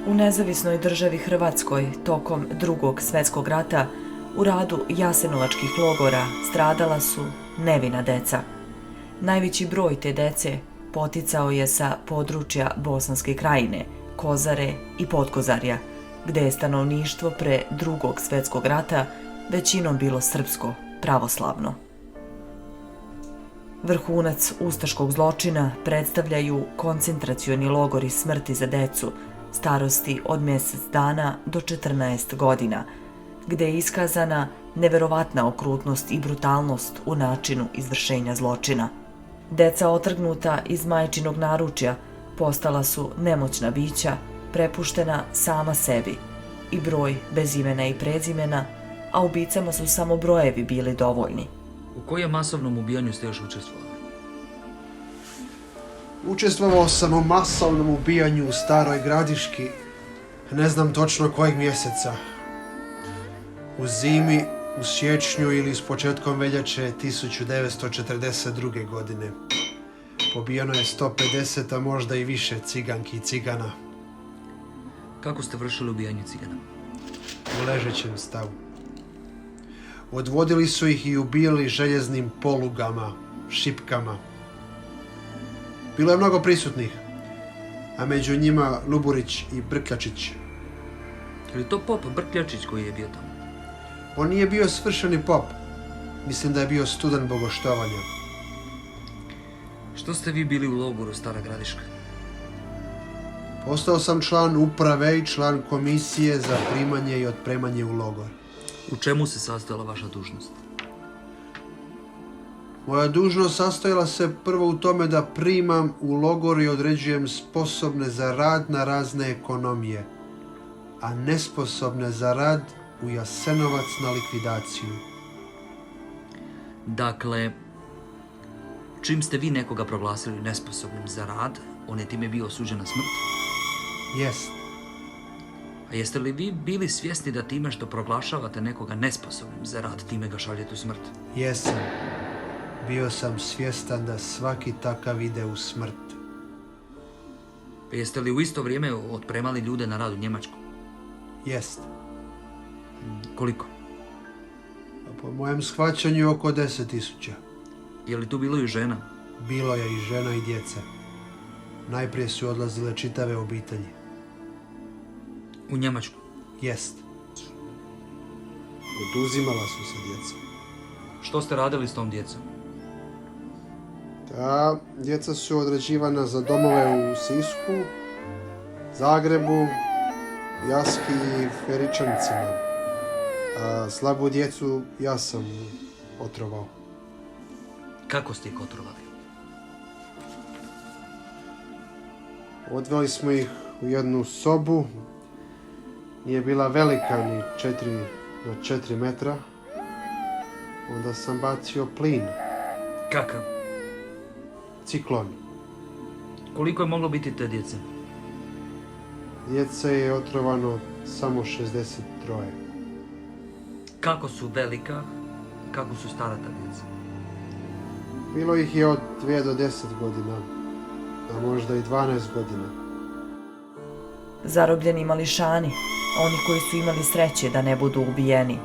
U nezavisnoj državi Hrvatskoj tokom Drugog svjetskog rata u radu jasenovačkih logora stradala su nevina deca. Najveći broj te dece poticao je sa područja Bosanske krajine, Kozare i Potkozarja, gde je stanovništvo pre Drugog svjetskog rata većinom bilo srpsko, pravoslavno. Vrhunac ustaškog zločina predstavljaju koncentracioni logori smrti za decu starosti od mjesec dana do 14 godina, gde je iskazana neverovatna okrutnost i brutalnost u načinu izvršenja zločina. Deca otrgnuta iz majčinog naručja postala su nemoćna bića, prepuštena sama sebi i broj bez imena i prezimena, a ubicama su samo brojevi bili dovoljni. U kojem masovnom ubijanju ste još učestvovali? Učestvovao sam u masovnom ubijanju u Staroj Gradiški, ne znam točno kojeg mjeseca. U zimi, u siječnju ili s početkom veljače 1942. godine. Pobijeno je 150, a možda i više ciganki i cigana. Kako ste vršili ubijanje cigana? U ležećem stavu. Odvodili su ih i ubijali željeznim polugama, šipkama. Bilo je mnogo prisutnih, a među njima Luburić i Brkljačić. Je li to pop Brkljačić koji je bio tamo? On nije bio svršeni pop. Mislim da je bio student bogoštovanja. Što ste vi bili u logoru Stara Gradiška? Postao sam član uprave i član komisije za primanje i otpremanje u logor. U čemu se sastojala vaša dužnost? Moja dužnost sastojala se prvo u tome da primam u logor i određujem sposobne za rad na razne ekonomije, a nesposobne za rad u Jasenovac na likvidaciju. Dakle, čim ste vi nekoga proglasili nesposobnim za rad, on je time bio osuđen na smrt? Jest. A jeste li vi bili svjesni da time što proglašavate nekoga nesposobnim za rad, time ga šaljete u smrt? Jesam. Bio sam svjestan da svaki takav ide u smrt. Pa jeste li u isto vrijeme otpremali ljude na rad u Njemačku? Jest. Koliko? Po mojem shvaćanju oko 10.000. Je li tu bilo i žena? Bilo je i žena i djeca. Najprije su odlazile čitave obitelji. U Njemačku? Jest. Oduzimala su se djeca. Što ste radili s tom djecom? Ta djeca su određivana za domove u Sisku, Zagrebu, Jaski i Feričancima. A slabu djecu ja sam otrovao. Kako ste ih otrovali? Odveli smo ih u jednu sobu. Nije bila velika, ni 4 na 4 metra. Onda sam bacio plin. Kakav? Ciklon. Koliko je moglo biti te djece? Djece je otrovano samo 63. Kako su velika, kako su stara ta djeca? Bilo ih je od 2 do 10 godina, a možda i 12 godina. Zarobljeni mališani, oni koji su imali sreće da ne budu ubijeni,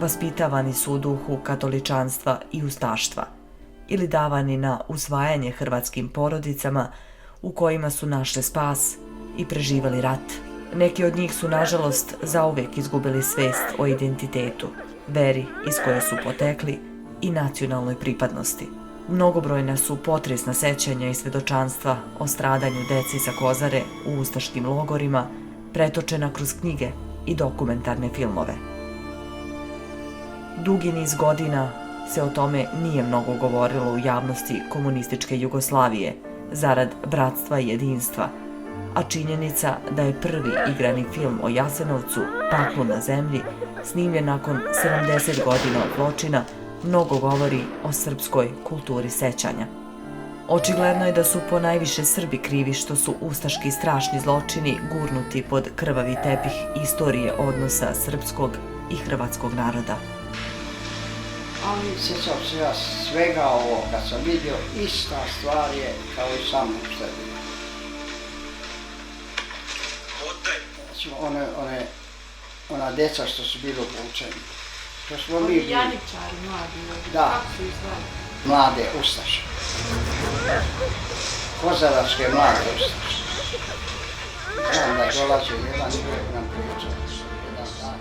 vaspitavani su u duhu katoličanstva i ustaštva ili davani na usvajanje hrvatskim porodicama u kojima su našli spas i preživali rat. Neki od njih su, nažalost, zauvek izgubili svest o identitetu, veri iz koje su potekli i nacionalnoj pripadnosti. Mnogobrojna su potresna sećanja i svedočanstva o stradanju deci sa Kozare u ustaškim logorima, pretočena kroz knjige i dokumentarne filmove. Dugi niz godina se o tome nije mnogo govorilo u javnosti komunističke Jugoslavije, zarad bratstva i jedinstva, a činjenica da je prvi igrani film o Jasenovcu, Paklu na zemlji, snimljen nakon 70 godina od zločina, mnogo govori o srpskoj kulturi sećanja. Očigledno je da su ponajviše Srbi krivi što su ustaški strašni zločini gurnuti pod krvavi tepih istorije odnosa srpskog i hrvatskog naroda. Ali sjećam se ja svega ovo, kad sam vidio, ista stvar je kao i sam u sebi. Recimo, ona djeca što su bili obučeni. To smo mi bili. Janjičari, mladi. Da. Kako su ih zvali? Mlade ustaše. Kozaračke mlade ustaše. Znam da je dolazio jedan čovjek nam pričao. Jedan dan.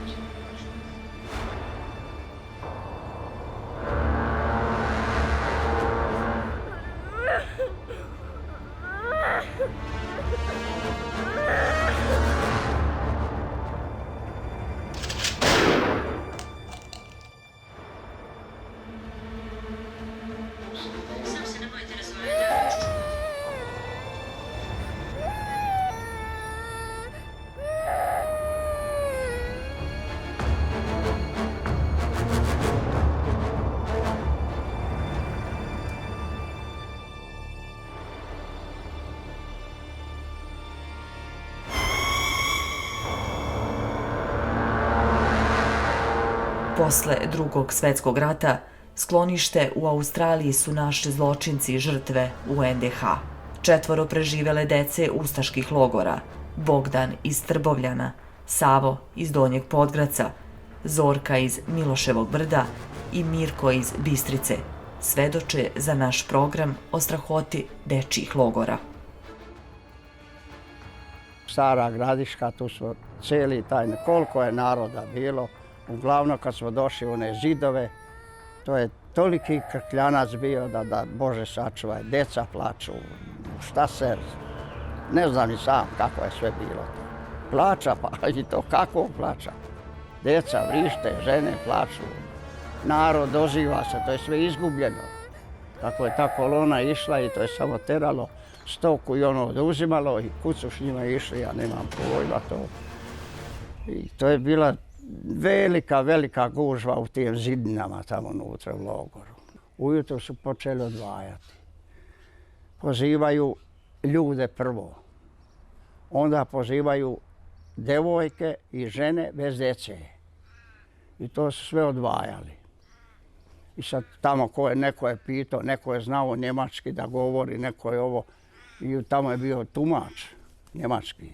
Posle Drugog svjetskog rata sklonište u Australiji su našli zločinci i žrtve u NDH. 4 preživele dece ustaških logora, Bogdan iz Trbovljana, Savo iz Donjeg Podgraca, Zorka iz Miloševog Brda i Mirko iz Bistrice svedoče za naš program o strahoti dečjih logora. Stara Gradiška, tu smo cijeli taj, koliko je naroda bilo. Uglavnom kad smo došli u one zidove, to je toliki krkljanac bio da Bože sačuvaj, deca plaču, šta se, ne znam ni sam kako je sve bilo. Plača, pa i to kako plača. Deca vrište, žene plaču, narod doziva se, to je sve izgubljeno. Kako je ta kolona išla i to je samo teralo stoku i ono oduzimalo i kud su s njima išli, ja nemam pojma to. I to je bila velika gužva u tim zidinama tamo unutra u logoru. Ujutro su počeli odvajati. Pozivaju ljude prvo. Onda pozivaju devojke i žene bez djece. I to su sve odvajali. I sad tamo neko je pitao, neko je znao njemački da govori, neko je ovo. I tamo je bio tumač njemački.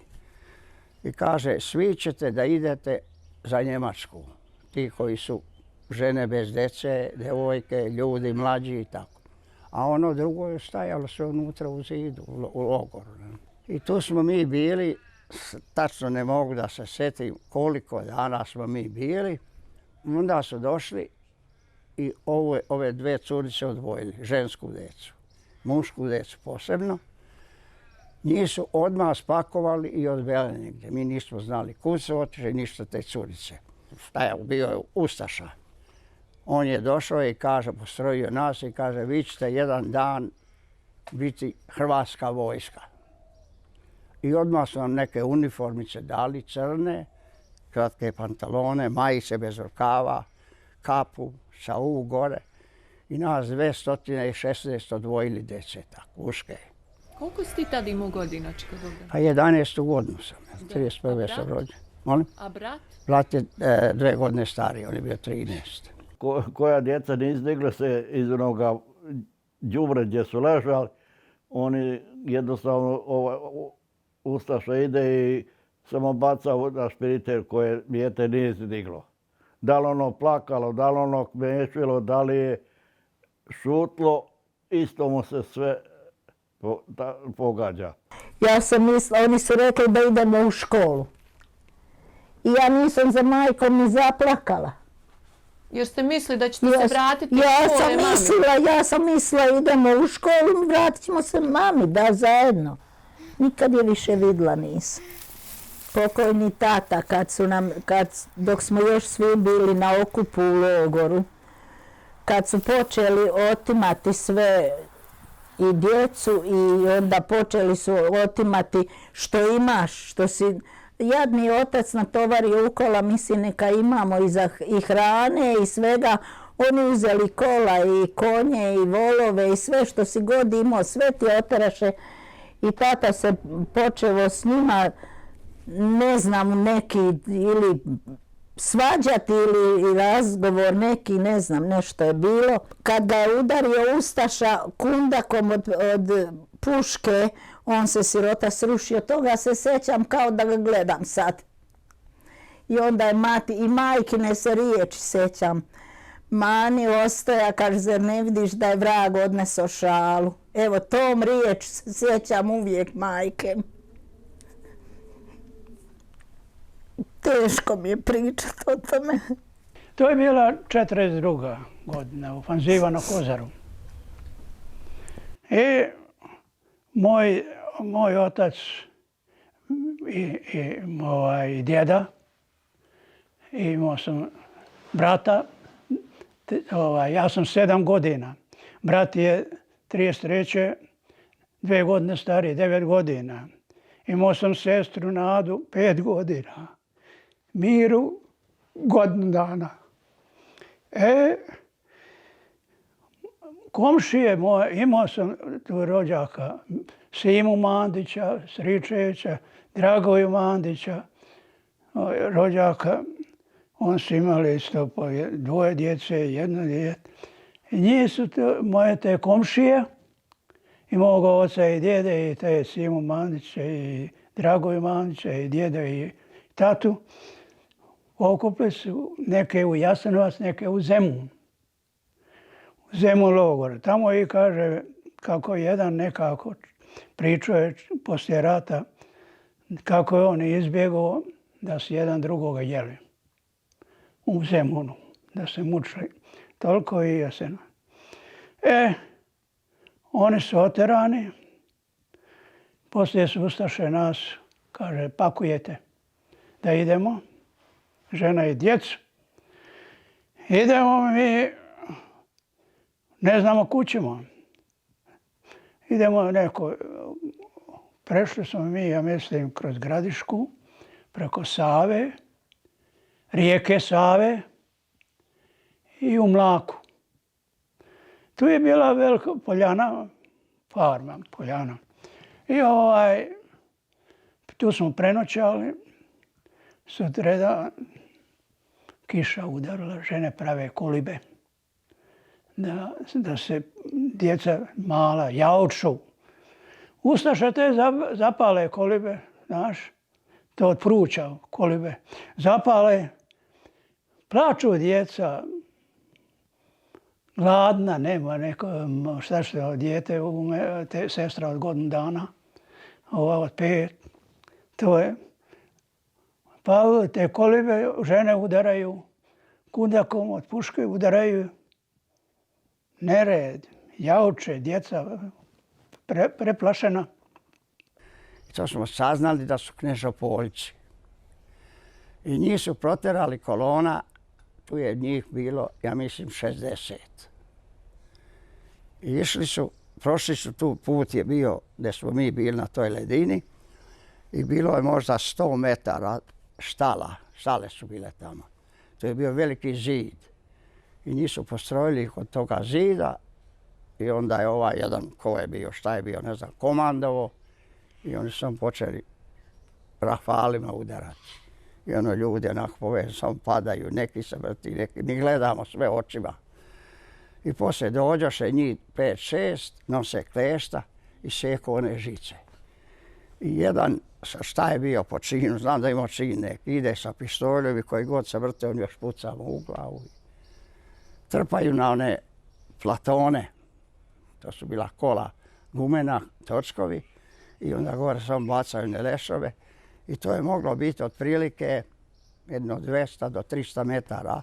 I kaže, svi ćete da idete za Njemačku. Ti koji su žene bez djece, devojke, ljudi mlađi i tako. A ono drugo je stajalo sve unutra u zidu, u logoru. I tu smo mi bili, tačno ne mogu da se sjetim koliko dana smo mi bili. Onda su došli i ove 2 curice odvojili, žensku djecu, mušku djecu posebno. Njih su odmah spakovali i odveli negdje. Mi nismo znali kud su otišli, ništa te curice. Šta je, bio je ustaša. On je došao i kaže, postrojio nas i kaže, vi ćete jedan dan biti Hrvatska vojska. I odmah su nam neke uniformice dali, crne, kratke pantalone, majice bez rukava, kapu sa gore. I nas 216 odvojili djece, tako, uške. Koliko si ti tad imao godina, Čika Bogdan? Pa 11. godinu sam, 31. sam rođen. Molim? A brat? Brat je 2 godine stariji, on je bio 13. Koja djeca nisu digla se iz onoga đubre gdje su ležali, oni jednostavno ustaša ide i samo baca na špiritelj koje dijete nije se diglo. Da li ono plakalo, da li ono mešilo, da li je šutlo, isto mu se sve pogađa. Ja sam mislila, oni su rekli da idemo u školu. I ja nisam za majkom ni zaplakala. Jer ste mislili da ćete se vratiti u škole, mami? Ja sam mislila idemo u školu, vratit ćemo se mami, da zajedno. Nikad je više vidjela nisam. Pokojni tata, dok smo još svi bili na okupu u logoru, kad su počeli otimati sve i djecu i onda počeli su otimati što imaš, što si... Jadni otac natovario ukola, misli neka imamo i hrane i svega. Oni uzeli kola i konje i volove i sve što si god imao, sve ti oteraše. I tata se počeo s njima, ne znam, neki ili svađati ili razgovor neki, ne znam, nešto je bilo. Kad ga je udario ustaša kundakom od puške, on se sirota srušio. Toga se sjećam kao da ga gledam sad. I onda je mati, i majkine se riječi sjećam. Mani ostoja, kaže, zar ne vidiš da je vrag odneso šalu? Evo, tom riječ se sjećam uvijek majke. Teško mi je pričati o tome. To je bila 42. godina, ofanziva na Kozaru. I moj otac i djeda, imao sam brata, ja sam 7 godina. Brat je 33. 2 godine stariji, 9 godina. Imao sam sestru Nadu, 5 godina. Miru, godinu dana. Komšije moje, imao sam tu rođaka, Simu Mandića, Sričevića, Dragoju Mandića, rođaka. Oni su imali isto po 2 djece, 1 dijete. I njih su moje te komšije, i moga oca i djede, i te Simu Mandića, i Dragoju Mandića, i djede, i tatu. Okupili su neke u Jasenovac, neke u Zemun. U Zemun logor. Tamo i kaže kako jedan nekako pričao je poslije rata kako je on izbjegao da su jedan drugoga jeli. U Zemunu, da se mučili. Toliko i Jasenovac. Oni su oterani. Poslije su ustaše nas, kaže, pakujete da idemo. Žena i djecu. Idemo mi, ne znamo kud ćemo. Idemo neko, prešli smo mi, ja mislim, kroz Gradišku, preko Save, rijeke Save i u Mlaku. Tu je bila velika poljana, farma, poljana. I tu smo prenoćali, sutradan kiša udarila, žene prave kolibe. Da se djeca mala jauču. Ustaše te zapale kolibe, znaš, to od pruća kolibe. Zapale, plaču djeca, gladna, nema neko, šta što dijete, sestra od godinu dana, ova od 5, to je. Pa te kolibe žene udaraju kundakom od puške, udaraju nered, jauče, djeca preplašena. To smo saznali da su Knežopoljci. I njih su proterali kolona, tu je njih bilo, ja mislim, 60. I išli su, prošli su tu, put je bio gdje smo mi bili na toj ledini i bilo je možda 100 metara štale su bile tamo. To je bio veliki zid. I njih su postrojili kod toga zida i onda je ovaj jedan, ko je bio, šta je bio, ne znam, komandovo i oni su počeli rafalima udarati. I ono ljudi onako povezano samo padaju, neki se vrti, neki, mi gledamo sve očima. I poslije dođoše njih 5-6, nose klešta i seku one žice. I jedan, šta je bio po činu, znam da ima čin neki, ide sa pištoljem i koji god se vrte, on još puca mu u glavu. Trpaju na one platone, to su bila kola gumena, točkovi, i onda gore samo bacaju ne lešove. I to je moglo biti otprilike jedno 200 do 300 metara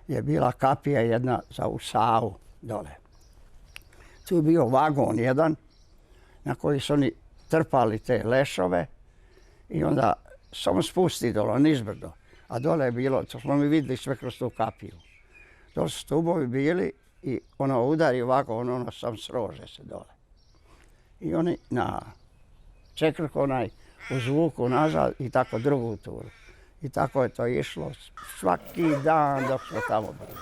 je bila kapija jedna za u Savu dole. Tu je bio vagon jedan na koji su oni trpali te lešove i onda samo spusti dole, nizbrdo. A dole je bilo, to smo mi vidjeli sve kroz tu kapiju. Dole su stubovi bili i ono udari vagon, ono sam srože se dole. I oni na čekrk onaj uzvuku nazad i tako drugu turu. I tako je to išlo svaki dan dok smo tamo bili.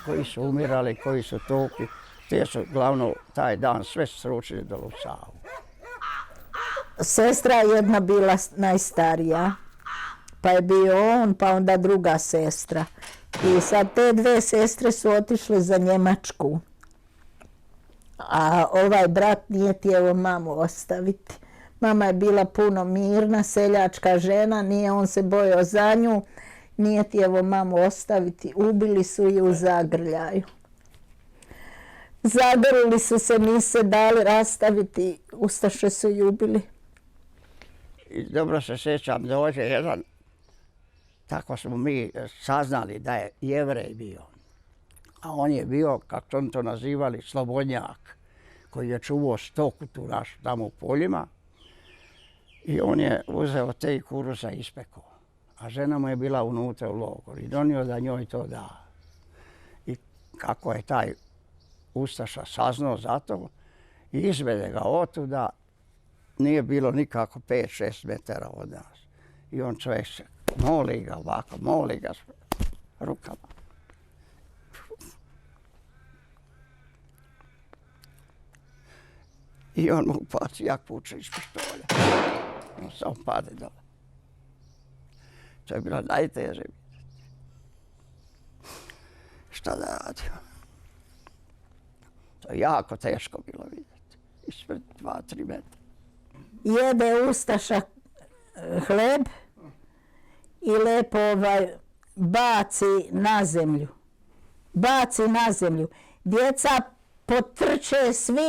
Koji su umirali, koji su tukli, te su glavno taj dan sve sručili dole u Savu. Sestra jedna bila najstarija, pa je bio on, pa onda druga sestra. I sad te 2 sestre su otišle za Njemačku. A ovaj brat nije htio mamu ostaviti. Mama je bila puno mirna, seljačka žena, nije on se bojao za nju, nije ti evo mamu ostaviti, ubili su je u zagrljaju. Zagrlili su se, nisu se dali rastaviti, ustaše su ju ubili. I dobro se sjećam, dođe jedan, tako smo mi saznali da je Jevrej bio. A on je bio, kako su oni to nazivali, slobodnjak, koji je čuvao stoku tu našu tamo u poljima. I on je uzeo te kuruza i ispekao. A žena mu je bila unutra u logoru i donio da njoj to da. I kako je taj ustaša saznao za to i izvede ga otuda, nije bilo nikako 5-6 metara od nas. I on čovjek se moli ga ovako, moli ga s rukama. I on mu upaci jak puče iz pištolja. On samo pade dole. To je bilo najteže vidjeti. Šta da radimo? To je jako teško bilo vidjeti. Ispred 2-3 metra. Jede ustaša hleb i lepo baci na zemlju. Baci na zemlju. Djeca potrče svi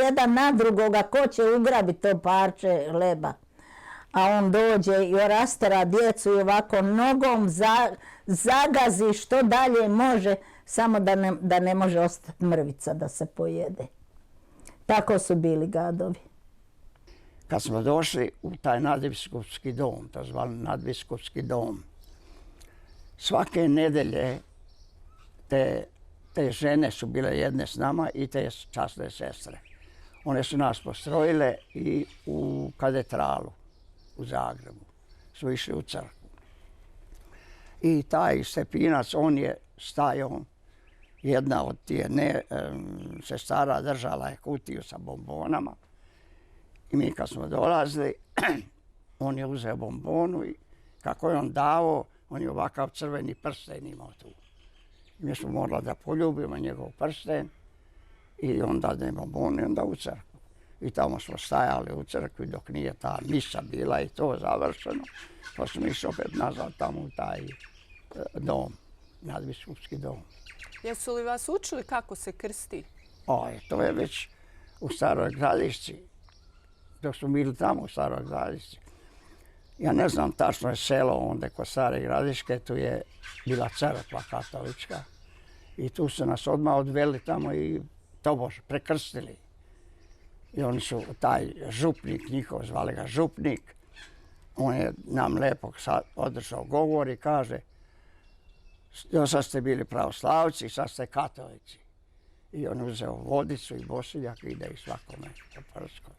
jedan na drugoga, ko će ugrabiti to parče hleba. A on dođe i rastera djecu i ovako nogom zagazi što dalje može, samo da ne može ostati mrvica da se pojede. Tako su bili gadovi. Kad smo došli u taj nadbiskupski dom, to zvali nadbiskupski dom, svake nedelje te žene su bile jedne s nama i te časne sestre. One su nas postrojile i u katedralu u Zagrebu. Su išli u crkvu. I taj Stepinac, on je stajao, jedna od tije sestara držala je kutiju sa bombonama. I mi kad smo dolazili, on je uzeo bombonu i kako je on dao, on je ovakav crveni prsten imao tu. I mi smo morali da poljubimo njegov prsten i on dadne bombonu i onda u crkvu. I tamo smo stajali u crkvi dok nije ta misa bila i to završeno. Pa smo išli opet nazad tamo u taj dom, nadbiskupski dom. Jesu li vas učili kako se krsti? To je već u Staroj Gradišci. Dok smo bili tamo u Staroj Gradišci. Ja ne znam, tačno je selo onda kod Stare Gradiške, tu je bila crkva katolička. I tu su nas odmah odveli tamo i tobož prekrstili. I oni su, taj župnik njihov, zvali ga župnik, on je nam lepo održao govor i kaže do sad ste bili pravoslavci, sad ste katolici. I on uzeo vodicu i bosiljak i ide i svakome po prsko.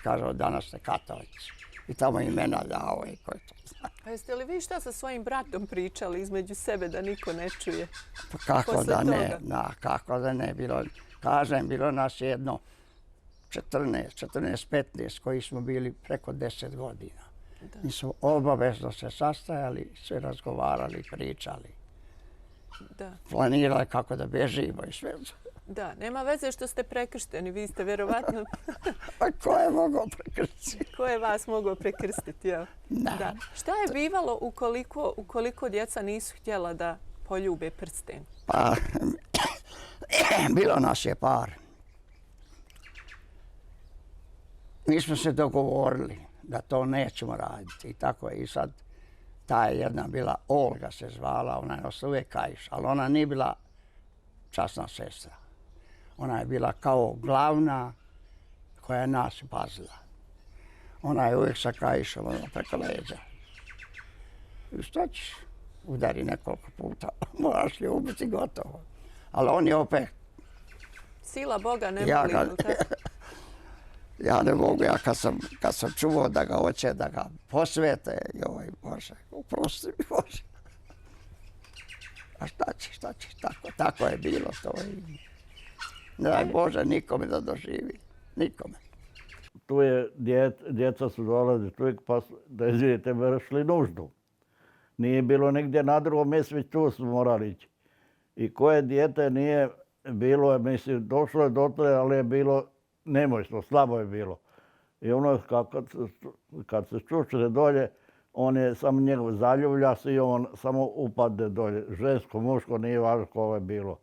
Kaže, danas ste katolici. I tamo imena dao i ko je to zna. A jeste li vi šta sa svojim bratom pričali između sebe da niko ne čuje? Pa kako da ne, kako da ne. Kažem, bilo nas jedno 14-15 koji smo bili preko 10 godina. Mi smo obavezno se sastajali, sve razgovarali, pričali. Planirali kako da bežimo i sve. Da, nema veze što ste prekršteni, vi ste vjerovatno... A ko je mogao prekrstiti? Ko je vas mogao prekrstiti, jel? Da. Šta je bivalo ukoliko djeca nisu htjela da poljube prsten? Pa, bilo nas je par. Mi smo se dogovorili da to nećemo raditi i tako je. I sad ta je jedna bila, Olga se zvala, ona je uvijek kajš, ali ona nije bila časna sestra. Ona je bila kao glavna koja je nas pazila. Ona je uvijek sa kajšom preko leđa. I šta ćeš? Udari nekoliko puta, moraš ljubiti, gotovo. Ali on je opet... Sila Boga ne voli. Ja ne mogu, kad sam čuo da ga hoće da ga posvete, joj Bože, oprosti mi Bože. A šta ćeš, tako je bilo to. Ne daj Bože nikome da doživi, nikome. Tu je, djeca su dolazili čovjek pa da izvidite vršili nuždu. Nije bilo negdje na drugom mjestu, već tu smo morali ići. I koje dijete nije bilo, mislim, došlo je dotle, ali je bilo nemoćno, slabo je bilo. I ono kad se čučne dolje, on je samo njegov zaljublja se i on samo upadne dolje. Žensko, muško, nije važno koga je bilo.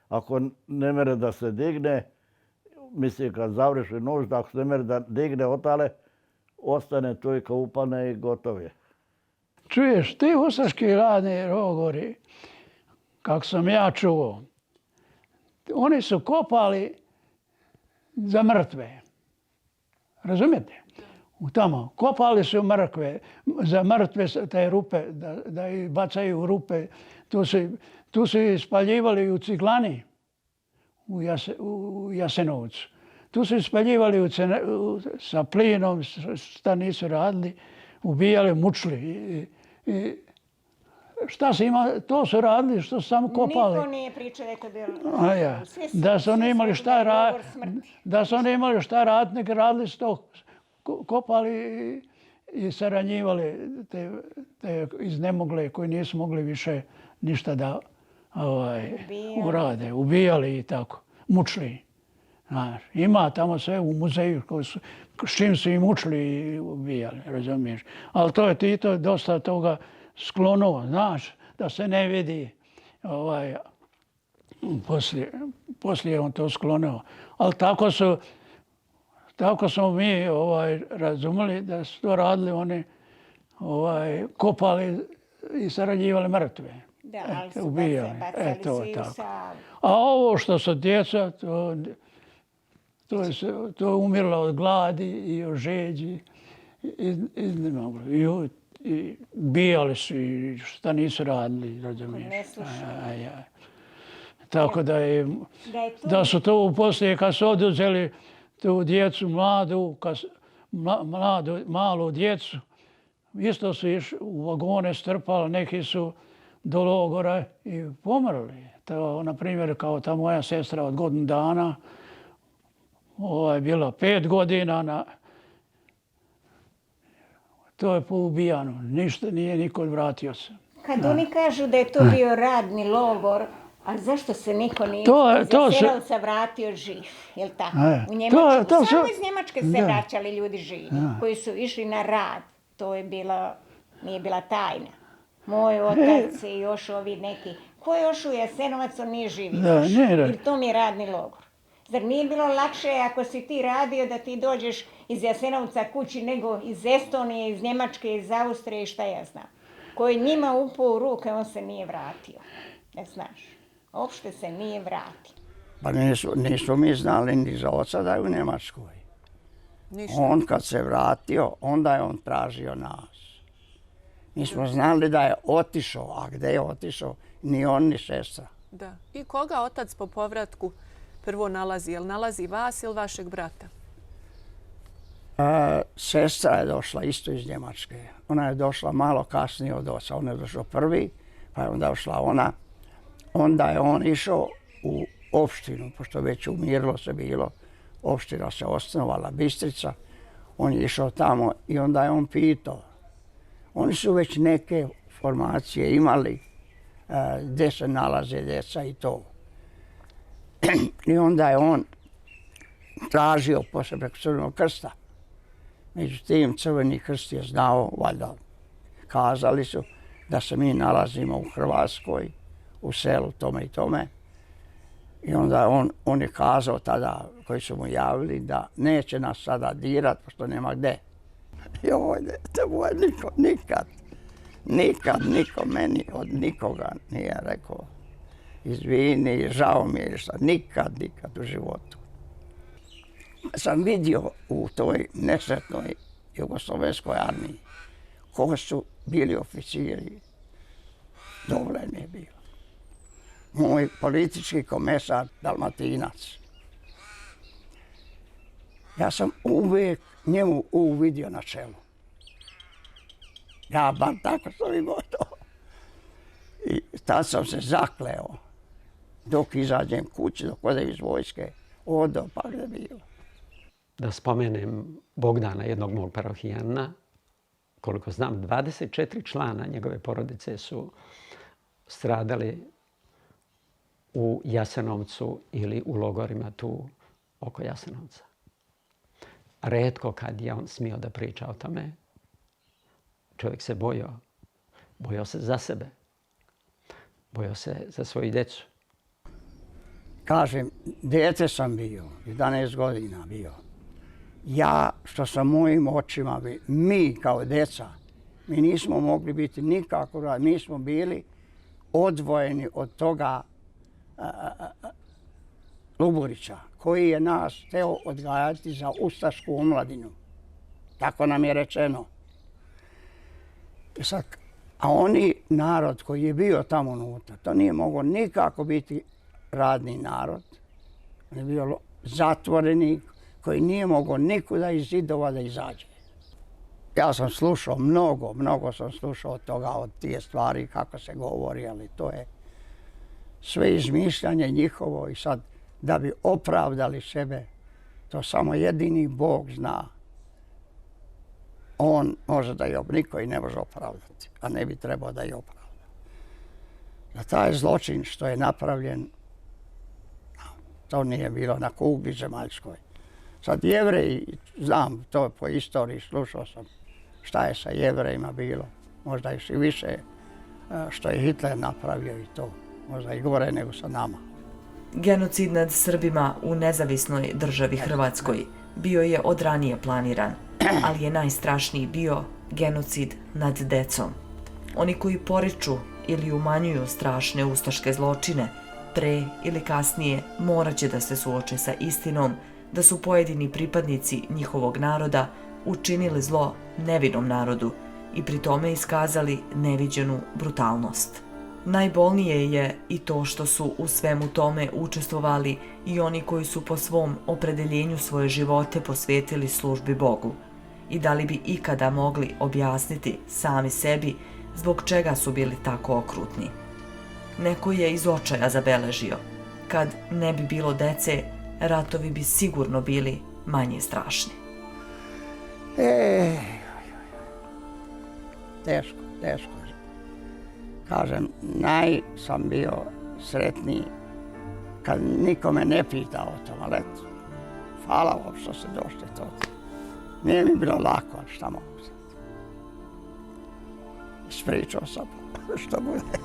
Ako ne mere da se digne, mislim kad završi nužda, ako se ne mere da digne otale, ostane tu i kad upadne i gotov je. Čuješ, ti ustaški radni logori, kako sam ja čuo, oni su kopali za mrtve. Razumijete? Tamo, kopali su za mrtve te rupe, da ih bacaju u rupe. Tu su ispaljivali u Ciglani, u Jasenovcu. Tu su ispaljivali sa plinom, šta nisu radili, ubijali, mučili. Šta se ima, to su radili, što su samo kopali. Niko nije pričao da je to bilo. Da su oni imali šta raditi, da su oni imali šta raditi, nek radili su to, kopali i saranjivali te iznemogle koji nisu mogli više ništa da urade. Ubijali i tako, mučili. Ima tamo sve u muzeju s čim su i mučili i ubijali, razumiješ. Ali to je Tito dosta toga sklonuo, znaš, da se ne vidi. Poslije on to sklonuo. Ali tako smo mi razumeli da su to radili oni, kopali i saranjivali mrtve. Da, ali su ubijali. bacali To su je i u tako. Savu. A ovo što su djeca, to je umrlo od gladi i od žeđi. I ubijali su i šta nisu radili, razumiješ. Ne slušaju. Tako da su to poslije kad su oduzeli tu djecu malu djecu, isto su išli u vagone strpali, neki su do logora i pomrli. To, na primjer, kao ta moja sestra od godinu dana, bila 5 godina, to je poubijano. Ništa nije niko vratio se. Kad oni kažu da je to bio radni logor, a zašto se niko nije iz Jasenovca vratio živ, jel tako? U Njemačku, samo iz Njemačke se vraćali ljudi živi, koji su išli na rad. To je nije bila tajna. Moj otac i još ovi neki. Ko je još u Jasenovac, on nije živi. Jer to mi je radni logor. Zar nije bilo lakše ako si ti radio da ti dođeš iz Jasenovca kući nego iz Estonije, iz Njemačke, iz Austrije i šta ja znam. Koji njima upao u ruke, on se nije vratio. Ne znaš. Uopšte se nije vratio. Pa nisu mi znali ni za oca da je u Njemačkoj. On kad se vratio, onda je on tražio nas. Mi smo znali da je otišao, a gdje je otišao, ni on ni sestra. Da. I koga otac po povratku prvo nalazi? Jel nalazi vas ili vašeg brata? Sestra je došla isto iz Njemačke. Ona je došla malo kasnije od oca. On je došao prvi, pa je onda došla ona. Onda je on išao u opštinu, pošto već umirilo se bilo. Opština se osnovala, Bistrica. On je išao tamo i onda je on pitao. Oni su već neke formacije imali gdje se nalaze djeca i to. I onda je on tražio poslije preko Crvenog krsta. Međutim, Crveni krst je znao, valjda kazali su da se mi nalazimo u Hrvatskoj, u selu tome i tome. I onda on je kazao tada, koji su mu javili, da neće nas sada dirat, pošto nema gde. Joj, nikad niko meni od nikoga nije rekao izvini, žao mi je šta, nikad u životu. Sam vidio u toj nesretnoj jugoslovenskoj armiji ko su bili oficiri. Dovoljno je bilo. Moj politički komesar Dalmatinac. Ja sam uvijek njemu uvidio na čelu. Ja bar tako sam imao to. I tad sam se zakleo dok izađem kući, dok odem iz vojske, odo pa gdje bilo. Da spomenem Bogdana, jednog mog parohijana, koliko znam, 24 člana njegove porodice su stradali u Jasenovcu ili u logorima tu oko Jasenovca. retko kad je on smio da priča o tome. Čovjek se bojao. Bojao se za sebe. Bojao se za svoju djecu. Kažem, dijete sam bio, 11 godina bio. Ja, što sam mojim očima, mi kao djeca, mi nismo mogli biti nikako, mi smo bili odvojeni od toga Luburića, koji je nas hteo odgajati za ustašku omladinu. Tako nam je rečeno. A oni narod koji je bio tamo unutra, to nije moglo nikako biti radni narod. On je bio zatvoreni, koji nije mogao nikuda iz zidova da izađe. Ja sam slušao mnogo sam slušao od toga, od tije stvari, kako se govori, ali to je sve izmišljanje njihovo i sad da bi opravdali sebe, to samo jedini Bog zna. On može da je niko i ne može opravdati, a ne bi trebao da je opravda. Da taj zločin što je napravljen, to nije bilo na kugli zemaljskoj. Sad Jevreji, znam to po istoriji, slušao sam šta je sa Jevrejima bilo. Možda još i više što je Hitler napravio i to. Možda i gore nego sa nama. Genocid nad Srbima u nezavisnoj državi Hrvatskoj bio je od ranije planiran, ali je najstrašniji bio genocid nad decom. Oni koji poriču ili umanjuju strašne ustaške zločine, pre ili kasnije morat će da se suoče sa istinom da su pojedini pripadnici njihovog naroda učinili zlo nevinom narodu i pri tome iskazali neviđenu brutalnost. Najbolnije je i to što su u svemu tome učestvovali i oni koji su po svom opredeljenju svoje živote posvetili službi Bogu. I da li bi ikada mogli objasniti sami sebi zbog čega su bili tako okrutni? Neko je iz očaja zabeležio. Kad ne bi bilo dece, ratovi bi sigurno bili manje strašni. Teško. Kažem, sam bio sretniji kad nikome ne pita o tom, ali eto, hvala vam što ste došli to. Nije mi bilo lako, ali šta mogu sad. Ispričao sam što bude.